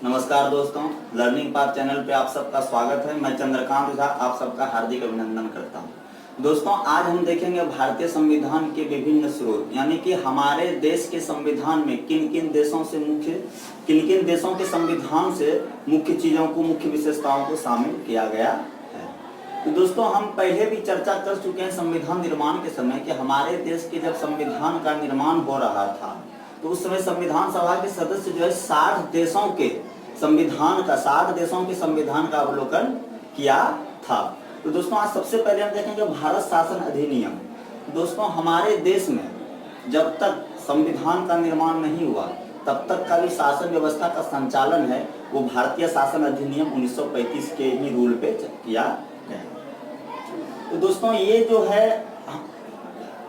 नमस्कार दोस्तों, learning path channel पे आप सबका स्वागत है। मैं चंद्रकांत झा आप सबका हार्दिक अभिनंदन करता हूं। दोस्तों, आज हम देखेंगे भारतीय संविधान के विभिन्न स्रोत, यानी कि हमारे देश के संविधान में किन किन देशों के संविधान से मुख्य चीजों को, मुख्य विशेषताओं को शामिल किया गया है। तो दोस्तों, हम पहले भी चर्चा कर चुके हैं संविधान निर्माण के समय कि हमारे देश के जब संविधान का निर्माण हो रहा था तो उस समय संविधान सभा के सदस्य जो है 60 देशों के संविधान का अवलोकन किया था। तो दोस्तों, आज सबसे पहले हम देखेंगे भारत शासन अधिनियम। दोस्तों, हमारे देश में जब तक संविधान का निर्माण नहीं हुआ तब तक का भी शासन व्यवस्था का संचालन है वो भारतीय शासन अधिनियम 1935 के ही रूल पे किया गया। तो दोस्तों, ये जो है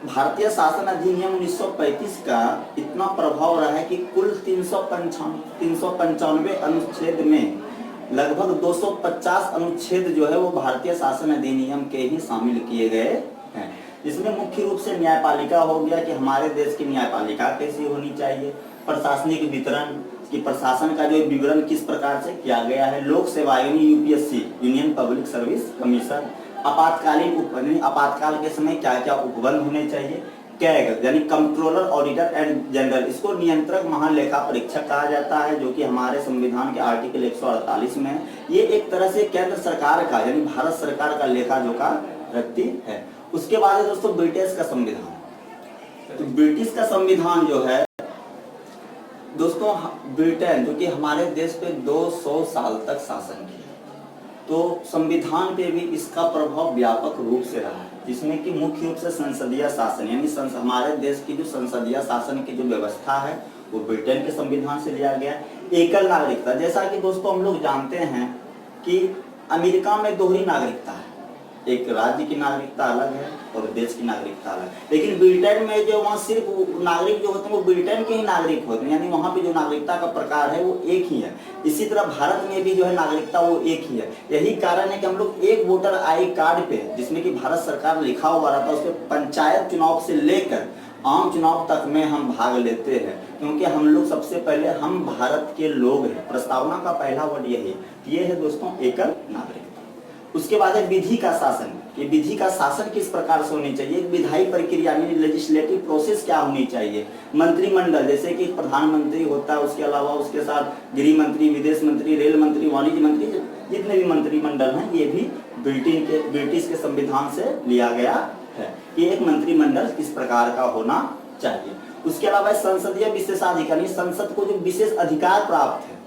भारतीय शासन अधिनियम 1935 का इतना प्रभाव रहा है कि कुल 395 अनुच्छेद में लगभग 250 अनुच्छेद जो है वो भारतीय शासन अधिनियम के ही शामिल किए गए हैं। जिसमें मुख्य रूप से न्यायपालिका हो गया कि हमारे देश की न्यायपालिका कैसी होनी चाहिए, प्रशासनिक वितरण कि प्रशासन का जो विवरण किस प्रकार से किया गया है, लोक सेवा यानी UPSC union public service commission, आपातकाल के समय क्या क्या उपबंध होने चाहिए, कैग यानी कंट्रोलर ऑडिटर एंड जनरल, इसको नियंत्रक महालेखा परीक्षक कहा जाता है, जो कि हमारे संविधान के आर्टिकल 148 में है। ये एक तरह से केंद्र सरकार का यानी भारत सरकार का लेखा जोखा रखती है। उसके बाद है दोस्तों ब्रिटिश का संविधान। तो ब्रिटिश का संविधान जो है दोस्तों, ब्रिटेन जो कि हमारे देश पे 200 साल तक शासन किया, तो संविधान पे भी इसका प्रभाव व्यापक रूप से रहा है, जिसमें कि मुख्य रूप से संसदीय शासन यानी हमारे देश की जो संसदीय शासन की जो व्यवस्था है वो ब्रिटेन के संविधान से लिया गया। एकल नागरिकता, जैसा कि दोस्तों हम लोग जानते हैं कि अमेरिका में दोहरी नागरिकता है, एक राज्य की नागरिकता अलग है और देश की नागरिकता अलग है, लेकिन ब्रिटेन में जो वहाँ सिर्फ नागरिक जो होते हैं वो ब्रिटेन के ही नागरिक होते हैं, यानी वहाँ पे जो नागरिकता का प्रकार है वो एक ही है। इसी तरह भारत में भी जो है नागरिकता वो एक ही है। यही कारण है कि हम लोग एक वोटर आई कार्ड पे, जिसमें कि भारत सरकार लिखा हुआ रहता है, उस पर पंचायत चुनाव से लेकर आम चुनाव तक में हम भाग लेते हैं, क्योंकि हम लोग सबसे पहले हम भारत के लोग हैं। प्रस्तावना का पहला वर्ड यही, ये है दोस्तों एकल नागरिकता। उसके बाद है विधि का शासन, कि विधि का शासन किस प्रकार से होनी चाहिए, विधायी प्रक्रिया यानी लेजिस्लेटिव प्रोसेस क्या होनी चाहिए, मंत्रिमंडल जैसे कि प्रधानमंत्री होता है, उसके अलावा उसके साथ गृह मंत्री, विदेश मंत्री, रेल मंत्री, वाणिज्य मंत्री, जितने भी मंत्रिमंडल हैं ये भी ब्रिटिश के संविधान से लिया गया है कि एक मंत्रिमंडल किस प्रकार का होना चाहिए। उसके अलावा संसदीय विशेषाधिकार, संसद को जो विशेष अधिकार प्राप्त है।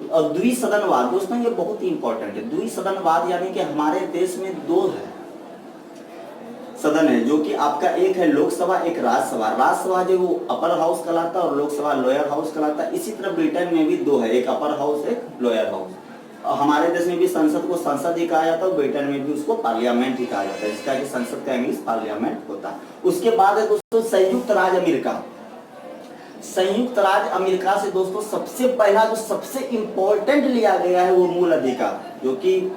और द्विसदनवाद, दोस्तों ये बहुत ही इंपॉर्टेंट है। द्विसदनवाद यानी कि हमारे देश में दो है सदन है, जो कि आपका एक है लोकसभा, एक राज्यसभा। राज्यसभा जो वो अपर हाउस कहलाता है और लोकसभा लोअर हाउस कहलाता है। इसी तरह ब्रिटेन में भी दो है, एक अपर हाउस एक लोअर हाउस। और हमारे देश में भी संसद को संसद ही कहा जाता है, ब्रिटेन में भी उसको पार्लियामेंट ही कहा जाता है, जिसका कि संसद का इंग्लिश पार्लियामेंट होता है। उसके बाद है दोस्तों संयुक्त राज्य अमेरिका। संयुक्त राज्य अमेरिका से दोस्तों सबसे पहला जो सबसे इंपॉर्टेंट लिया गया है वो मूल अधिकार, जो कि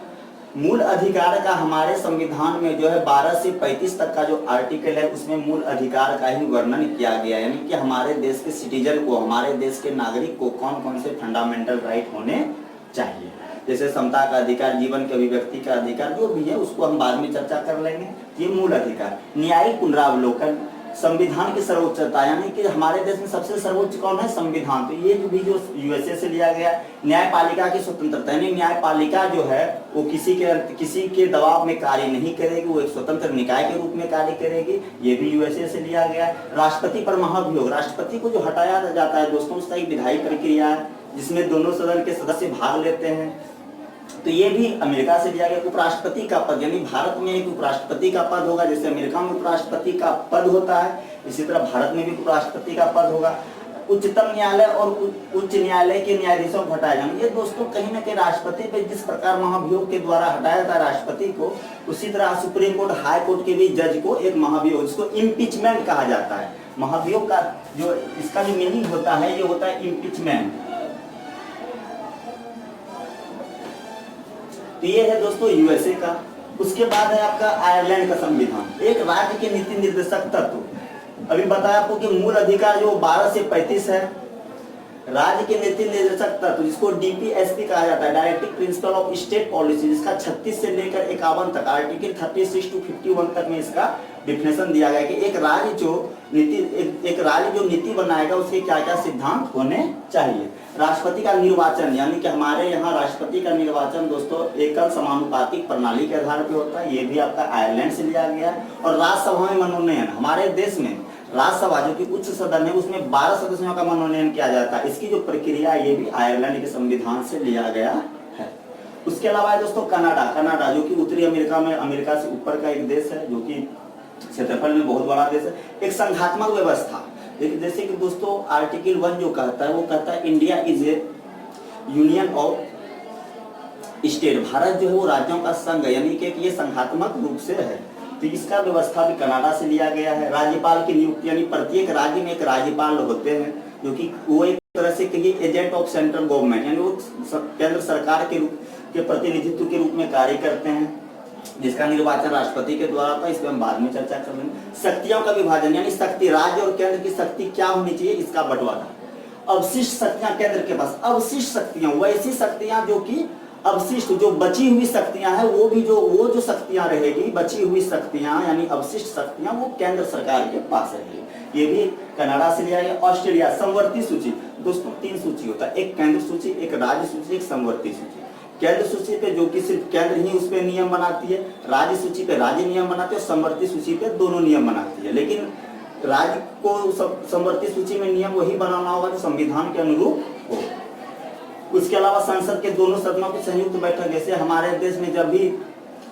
मूल अधिकार का हमारे संविधान में जो है 12 से 35 तक का जो आर्टिकल है उसमें मूल अधिकार का ही वर्णन किया गया है, यानी कि हमारे देश के सिटीजन को, हमारे देश के नागरिक को कौन कौन से फंडामेंटल राइट होने चाहिए, जैसे समता का अधिकार, जीवन के अभिव्यक्ति का अधिकार, जो भी है उसको हम बाद में चर्चा कर लेंगे। ये मूल अधिकार। न्यायिक पुनरावलोकन, संविधान की सर्वोच्चता, यानी कि हमारे देश में सबसे सर्वोच्च कौन है, संविधान। तो ये भी जो यूएसए से लिया गया। न्यायपालिका की स्वतंत्रता, यानी न्यायपालिका जो है वो किसी के दबाव में कार्य नहीं करेगी, वो एक स्वतंत्र निकाय के रूप में कार्य करेगी, ये भी यूएसए से लिया गया। राष्ट्रपति पर महाभियोग, राष्ट्रपति को जो हटाया जाता है दोस्तों उसका एक विधायी प्रक्रिया है, जिसमें दोनों सदन के सदस्य भाग लेते हैं, तो ये भी अमेरिका से लिया गया। उपराष्ट्रपति का पद, यानी भारत में एक उपराष्ट्रपति का पद होगा, जैसे अमेरिका में उपराष्ट्रपति का पद होता है, इसी तरह भारत में भी उपराष्ट्रपति का पद होगा। उच्चतम न्यायालय और उच्च न्यायालय के न्यायाधीशों को हटाया जाना, ये दोस्तों कहीं ना कहीं राष्ट्रपति पे जिस प्रकार महाभियोग के द्वारा हटाया था राष्ट्रपति को, उसी तरह सुप्रीम कोर्ट, हाई कोर्ट के भी जज को एक महाभियोग, जिसको इम्पीचमेंट कहा जाता है। महाभियोग का जो इसका जो मीनिंग होता है ये होता है इम्पीचमेंट। तो ये है दोस्तों यूएसए का। उसके बाद है आपका आयरलैंड का संविधान, एक राज्य के नीति निर्देशक तत्व। अभी बताया आपको कि मूल अधिकार जो 12 से 35 है, राज्य के नीति निर्देशक तत्व, जिसको डीपीएसपी कहा जाता है, directive principle of state policy, जिसका 36 से लेकर 51 तक, आर्टिकल 36 to 51 तक में इसका डिफिनेशन दिया गया है कि एक राज्य जो नीति बनाएगा उसके क्या क्या सिद्धांत होने चाहिए। राष्ट्रपति का निर्वाचन, यानी कि हमारे यहाँ राष्ट्रपति का निर्वाचन दोस्तों एकल समानुपातिक प्रणाली के आधार पर होता है, ये भी आपका आयरलैंड से लिया गया है। और राज्यसभा में मनोनयन, हमारे देश में राज्यसभा जो कि उच्च सदन है उसमें 12 सदस्यों का मनोनयन किया जाता है, इसकी जो प्रक्रिया ये भी आयरलैंड के संविधान से लिया गया है। उसके अलावा दोस्तों कनाडा जो कि उत्तरी अमेरिका में, अमेरिका से ऊपर का एक देश है, जो कि क्षेत्रफल में बहुत बड़ा देश है। एक संघात्मक व्यवस्था, जैसे कि दोस्तों आर्टिकल 1 जो कहता है वो कहता है India is A union of state, Bharat जो है वो राज्यों का संघ है, यानी कि ये संघात्मक रूप से है। तो इसका व्यवस्था भी कनाडा से लिया गया है। राज्यपाल की नियुक्ति, यानी प्रत्येक राज्य में एक राज्यपाल होते हैं जो कि वो एक तरह से कहिए एजेंट ऑफ सेंट्रल गवर्नमेंट, यानी वो केंद्र सरकार के प्रतिनिधित्व के रूप में कार्य करते हैं, जिसका निर्वाचन राष्ट्रपति के द्वारा था। इस पर हम बाद में चर्चा कर लेंगे। शक्तियों का विभाजन, यानी शक्ति, राज्य और केंद्र की शक्ति क्या होनी चाहिए, इसका बंटवारा। अवशिष्ट शक्तियां केंद्र के पास, अवशिष्ट शक्तियां वैसी शक्तियां जो कि अवशिष्ट, जो बची हुई शक्तियां हैं वो जो शक्तियां रहेगी, बची हुई शक्तियां यानी अवशिष्ट शक्तियां वो केंद्र सरकार के पास रहेगी। ये भी कनाडा से लिया गया। ऑस्ट्रेलिया संवर्ती सूची, दोस्तों 3 सूची होता है, एक केंद्र सूची, एक राज्य सूची, एक संवर्ती सूची। केंद्र सूची पे जो कि सिर्फ केंद्र ही उस पे नियम बनाती है, राज्य सूची पे राज्य नियम बनाते हैं, संवर्ती सूची पे दोनों नियम बनाती है। लेकिन राज्य को संवर्ती सूची में नियम वही बनाना होगा जो संविधान के अनुरूप हो। उसके अलावा संसद के दोनों सदनों की संयुक्त बैठक, जैसे हमारे देश में जब भी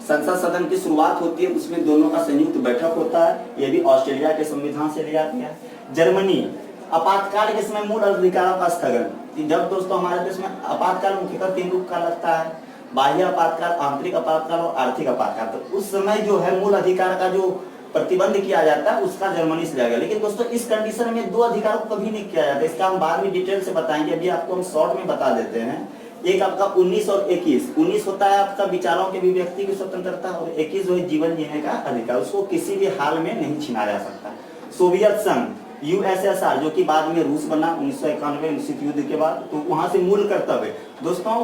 संसद सदन की शुरुआत होती है उसमें दोनों का संयुक्त बैठक होता है, ये भी ऑस्ट्रेलिया के संविधान से लिया गया है। जर्मनी, आपातकाल के समय मूल अधिकारों का स्थगन। जब दोस्तों हमारे देश में आपातकाल मुख्यतः 3 रूप का लगता है, बाह्य आपातकाल, आंतरिक आपातकाल और आर्थिक आपातकाल। तो उस समय जो है मूल अधिकार का जो प्रतिबंध किया जाता है उसका जर्मनी से लिया गया। लेकिन दोस्तों इस कंडीशन में 2 अधिकारों को कभी नहीं किया जाता, इसका हम बाद में डिटेल से बताएंगे, अभी आपको हम शॉर्ट में बता देते हैं। एक आपका 19 और 21। 19 होता है आपका विचारों के अभिव्यक्ति की स्वतंत्रता, और 21 जो है जीवन जीने का अधिकार, उसको किसी भी हाल में नहीं छीना जा सकता। सोवियत संघ, यूएसएसआर जो कि बाद में रूस बना 1991 शीत युद्ध के बाद, तो वहां से मूल कर्तव्य दोस्तों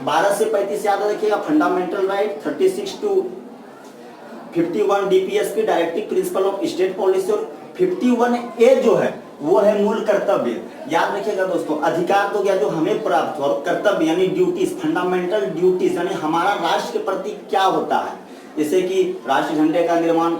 12 से 35 याद रखिएगा, fundamental right, 36 to 51 DPSP directive principle of state policy, और 51A जो है वो है मूल कर्तव्य। याद रखिएगा दोस्तों, अधिकार तो क्या जो हमें प्राप्त हो, और कर्तव्य यानी ड्यूटीज, फंडामेंटल ड्यूटीज यानी हमारा राष्ट्र के प्रति क्या होता है, जैसे कि राष्ट्र झंडे का निर्माण,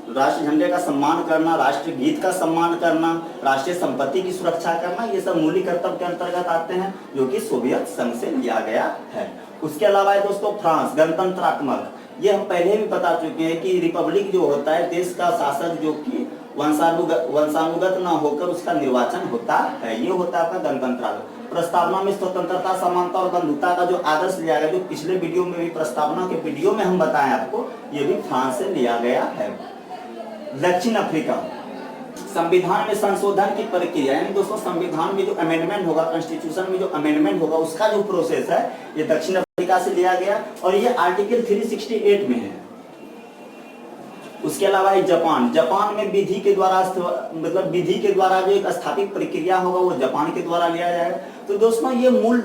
राष्ट्र झंडे का सम्मान करना, राष्ट्र गीत का सम्मान करना, राष्ट्रीय संपत्ति की सुरक्षा करना, ये सब मूल कर्तव्य के अंतर्गत आते हैं जो कि सोवियत संघ से लिया गया है। उसके अलावा है दोस्तों फ्रांस, गणतंत्रात्मक, ये हम पहले भी बता चुके हैं कि रिपब्लिक जो होता है देश का शासक जो कि वंशानुगत न होकर उसका निर्वाचन होता है, ये होता है आपका गणतंत्रात्मक। प्रस्तावना में स्वतंत्रता, समानता और बंधुता का जो आदर्श लिया गया, जो पिछले वीडियो में भी प्रस्तावना के वीडियो में हम बताएं आपको, ये भी फ्रांस से लिया गया है। दक्षिण अफ्रीका, संविधान में संशोधन की प्रक्रिया, यानी दोस्तों संविधान में जो अमेंडमेंट होगा, कॉन्स्टिट्यूशन में जो अमेंडमेंट होगा उसका जो प्रोसेस है ये दक्षिण अफ्रीका से लिया गया, और ये आर्टिकल 368 में है। उसके अलावा जापान, जापान में विधि के द्वारा मतलब विधि के द्वारा जो एक स्थापित प्रक्रिया होगा वो जापान के द्वारा लिया जाएगा। तो दोस्तों ये मूल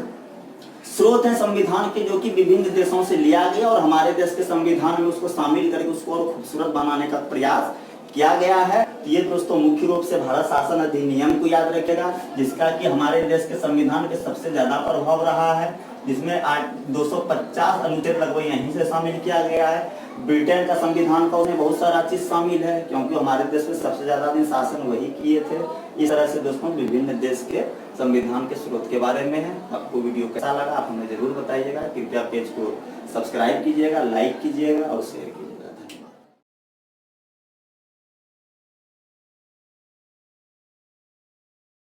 स्रोत है संविधान के जो कि विभिन्न देशों से लिया गया, और हमारे देश के संविधान में उसको शामिल करके उसको और खूबसूरत बनाने का प्रयास किया गया है। ये दोस्तों मुख्य रूप से भारत शासन अधिनियम को याद रखेगा, जिसका कि हमारे देश के संविधान के सबसे ज्यादा प्रभाव रहा है, जिसमें 250 अनुच्छेद लगभग यहीं से शामिल किया गया है। ब्रिटेन का संविधान का उसमें बहुत सारा चीज शामिल है, क्योंकि हमारे देश में सबसे ज्यादा दिन शासन वही किए थे। इस तरह से दोस्तों विभिन्न देश के संविधान के स्रोत के बारे में है। आपको वीडियो कैसा लगा आप हमें जरूर बताइएगा। कृपया पेज को सब्सक्राइब कीजिएगा, लाइक कीजिएगा और शेयर कीजिएगा।